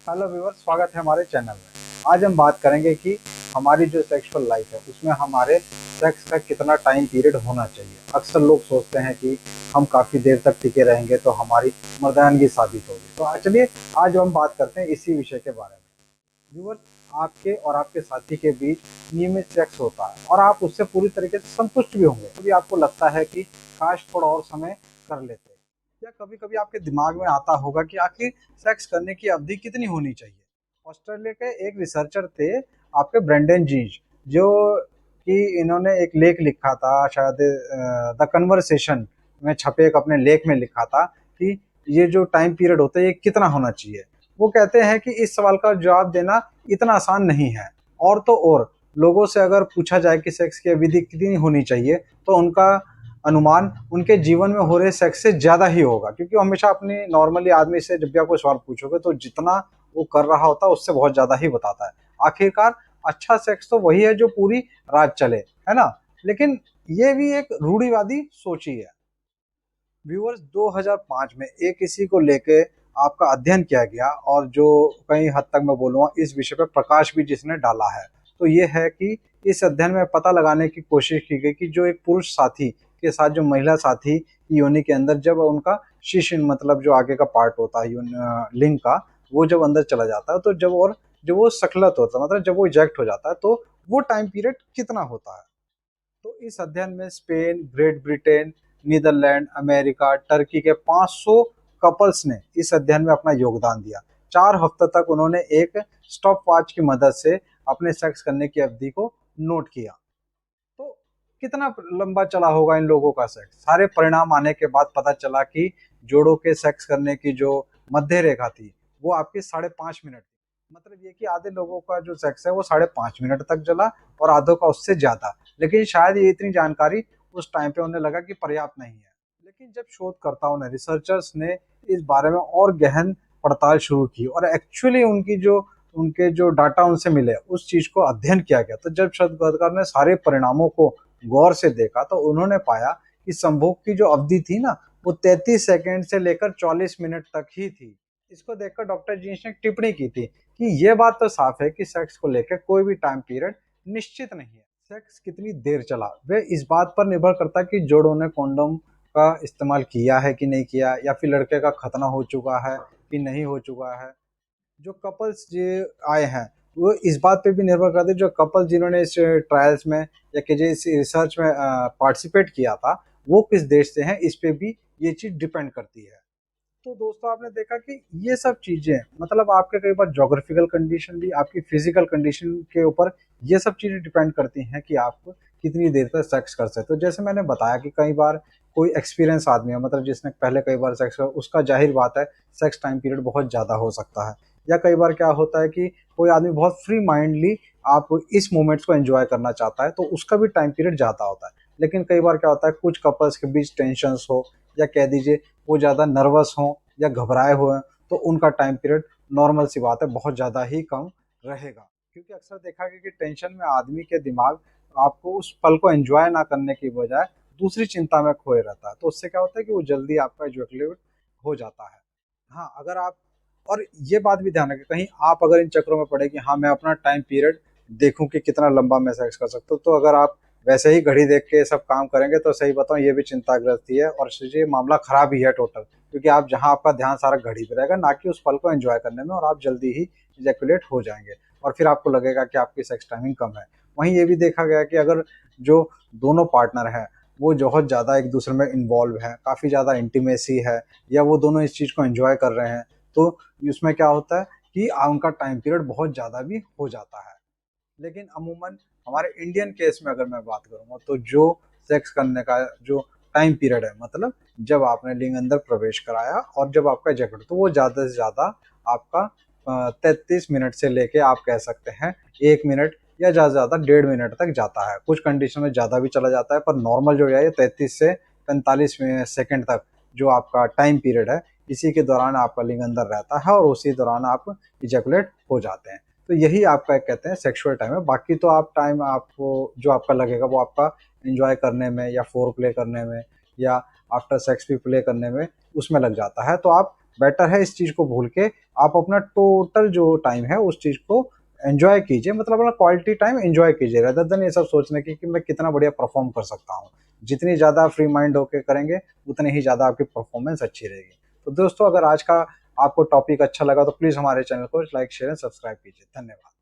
Hello viewers, स्वागत है हमारे चैनल में। आज हम बात करेंगे कि हमारी जो सेक्सुअल लाइफ है उसमें हमारे सेक्स का कितना टाइम पीरियड होना चाहिए। अक्सर लोग सोचते हैं कि हम काफ़ी देर तक टिके रहेंगे तो हमारी मर्दानगी साबित होगी। तो चलिए आज हम बात करते हैं इसी विषय के बारे में। व्यूअर्स, आपके और आपके साथी के बीच नियमित सेक्स होता है और आप उससे पूरी तरीके से संतुष्ट भी होंगे। कभी आपको लगता है कि काश थोड़ा और समय कर लेते, या कभी कभी आपके दिमाग में आता होगा कि आखिर सेक्स करने की अवधि कितनी होनी चाहिए। ऑस्ट्रेलिया के एक रिसर्चर थे, आपके ब्रेंडन जीज, जो कि इन्होंने एक लेख लिखा था, शायद द कन्वर्सेशन में छपे एक अपने लेख में लिखा था कि ये जो टाइम पीरियड होता है ये कितना होना चाहिए। वो कहते हैं कि इस सवाल का जवाब देना इतना आसान नहीं है। और तो और लोगों से अगर पूछा जाए कि सेक्स की अवधि कितनी होनी चाहिए तो उनका अनुमान उनके जीवन में हो रहे सेक्स से ज़्यादा ही होगा, क्योंकि हमेशा अपनी नॉर्मली आदमी से जब भी आप कोई सवाल पूछोगे तो जितना वो कर रहा होता है उससे बहुत ज़्यादा ही बताता है। आखिरकार अच्छा सेक्स तो वही है जो पूरी रात चले, है ना। लेकिन ये भी एक रूढ़िवादी सोच ही है। व्यूअर्स, 2005 में एक इसी को लेके आपका अध्ययन किया गया और जो कई हद तक मैं बोलूँगा इस विषय पर प्रकाश भी जिसने डाला है, तो ये है कि इस अध्ययन में पता लगाने की कोशिश की गई कि जो एक पुरुष साथी के साथ जो महिला साथी की योनि के अंदर जब उनका शिश्न, मतलब जो आगे का पार्ट होता है लिंग का, वो जब अंदर चला जाता है तो जब वो सखलत होता है, मतलब जब वो इजेक्ट हो जाता है, तो वो टाइम पीरियड कितना होता है। तो इस अध्ययन में Spain, Great Britain, Netherlands, America, Turkey के 500 कपल्स ने इस अध्ययन में अपना योगदान दिया। 4 हफ्ते तक उन्होंने एक स्टॉप वॉच की मदद से अपने सेक्स करने की अवधि को नोट किया। तो कितना लंबा चला होगा इन लोगों का सेक्स। सारे परिणाम आने के बाद पता चला कि जोड़ों के सेक्स करने की जो मध्य रेखा थी वो आपकी 5.5 मिनट थी। मतलब ये कि आधे लोगों का जो सेक्स है वो 5.5 मिनट तक चला और आधों का उससे ज्यादा। लेकिन शायद ये इतनी जानकारी उस टाइम पे उन्हें लगा कि पर्याप्त नहीं है। लेकिन जब शोधकर्ताओं ने, रिसर्चर्स ने इस बारे में और गहन पड़ताल शुरू की और एक्चुअली उनके जो डाटा उनसे मिले उस चीज को अध्ययन किया गया, तो जब शोधकर्ता ने सारे परिणामों को गौर से देखा तो उन्होंने पाया कि संभोग की जो अवधि थी ना, वो 33 सेकेंड से लेकर 44 मिनट तक ही थी। इसको देखकर डॉक्टर जीन्स ने टिप्पणी की थी कि ये बात तो साफ है कि सेक्स को लेकर कोई भी टाइम पीरियड निश्चित नहीं है। सेक्स कितनी देर चला वे इस बात पर निर्भर करता है कि जोड़ों ने कॉन्डोम का इस्तेमाल किया है कि नहीं किया, या फिर लड़के का खतना हो चुका है कि नहीं हो चुका है। जो कपल्स जो आए हैं वो इस बात पे भी निर्भर करते हैं, जो कपल जिन्होंने इस ट्रायल्स में या कि जो इस रिसर्च में पार्टिसिपेट किया था वो किस देश से हैं, इस पे भी ये चीज़ डिपेंड करती है। तो दोस्तों, आपने देखा कि ये सब चीज़ें, मतलब आपके कई बार जोग्राफिकल कंडीशन भी, आपकी फिजिकल कंडीशन के ऊपर ये सब चीज़ें डिपेंड करती हैं कि आप कितनी देर तक सेक्स कर सकते हो। तो जैसे मैंने बताया कि कई बार कोई एक्सपीरियंस आदमी है, मतलब जिसने पहले कई बार सेक्स कर, उसका जाहिर बात है सेक्स टाइम पीरियड बहुत ज़्यादा हो सकता है। या कई बार क्या होता है कि कोई आदमी बहुत फ्री माइंडली आप इस मोमेंट्स को एंजॉय करना चाहता है तो उसका भी टाइम पीरियड ज़्यादा होता है। लेकिन कई बार क्या होता है, कुछ कपल्स के बीच टेंशन्स हो, या कह दीजिए वो ज़्यादा नर्वस हों या घबराए हुए हैं, तो उनका टाइम पीरियड नॉर्मल सी बात है बहुत ज़्यादा ही कम रहेगा। क्योंकि अक्सर देखा गया कि टेंशन में आदमी के दिमाग आपको उस पल को एंजॉय ना करने की बजाय दूसरी चिंता में खोए रहता है, तो उससे क्या होता है कि वो जल्दी आपका इजैकुलेट हो जाता है। हाँ, अगर आप, और ये बात भी ध्यान रखें कहीं आप अगर इन चक्रों में पड़े कि हाँ मैं अपना टाइम पीरियड देखूं कि कितना लंबा मैं सेक्स कर सकता हूँ, तो अगर आप वैसे ही घड़ी देख के सब काम करेंगे तो सही बताऊं ये भी चिंताग्रस्त ही है और ये मामला खराब ही है टोटल। क्योंकि आप जहाँ आपका ध्यान सारा घड़ी पे रहेगा ना कि उस पल को एंजॉय करने में, और आप जल्दी ही इजैकुलेट हो जाएंगे और फिर आपको लगेगा कि आपकी सेक्स टाइमिंग कम है। वहीं ये भी देखा गया कि अगर जो दोनों पार्टनर हैं वो बहुत ज़्यादा एक दूसरे में इन्वॉल्व है, काफ़ी ज़्यादा इंटीमेसी है, या वो दोनों इस चीज़ को एंजॉय कर रहे हैं, तो उसमें क्या होता है कि उनका टाइम पीरियड बहुत ज़्यादा भी हो जाता है। लेकिन अमूमन हमारे इंडियन केस में अगर मैं बात करूँगा तो जो सेक्स करने का जो टाइम पीरियड है, मतलब जब आपने लिंग अंदर प्रवेश कराया और जब आपका जैकेट, तो वो ज़्यादा से ज़्यादा आपका 33 मिनट से लेके आप कह सकते हैं 1 मिनट, या ज़्यादा से ज़्यादा 1.5 मिनट तक जाता है। कुछ कंडीशन में ज़्यादा भी चला जाता है, पर नॉर्मल जो है 33 से 45 सेकेंड तक जो आपका टाइम पीरियड है, इसी के दौरान आपका लिंग अंदर रहता है और उसी दौरान आप इजैकुलेट हो जाते हैं। तो यही आपका एक कहते हैं सेक्सुअल टाइम है। बाकी तो आप टाइम आपको जो आपका लगेगा वो आपका एंजॉय करने में या फोर प्ले करने में या आफ्टर सेक्स भी प्ले करने में उसमें लग जाता है। तो आप बेटर है इस चीज को भूल के आप अपना टोटल जो टाइम है उस चीज को एंजॉय कीजिए, मतलब अपना क्वालिटी टाइम एंजॉय कीजिए, रेदर देन ये सब सोचने की कि मैं कितना बढ़िया परफॉर्म कर सकता हूँ। जितनी ज्यादा फ्री माइंड होकर करेंगे उतनी ही ज्यादा आपकी परफॉर्मेंस अच्छी रहेगी। तो दोस्तों, अगर आज का आपको टॉपिक अच्छा लगा तो प्लीज हमारे चैनल को लाइक शेयर एंड सब्सक्राइब कीजिए। धन्यवाद।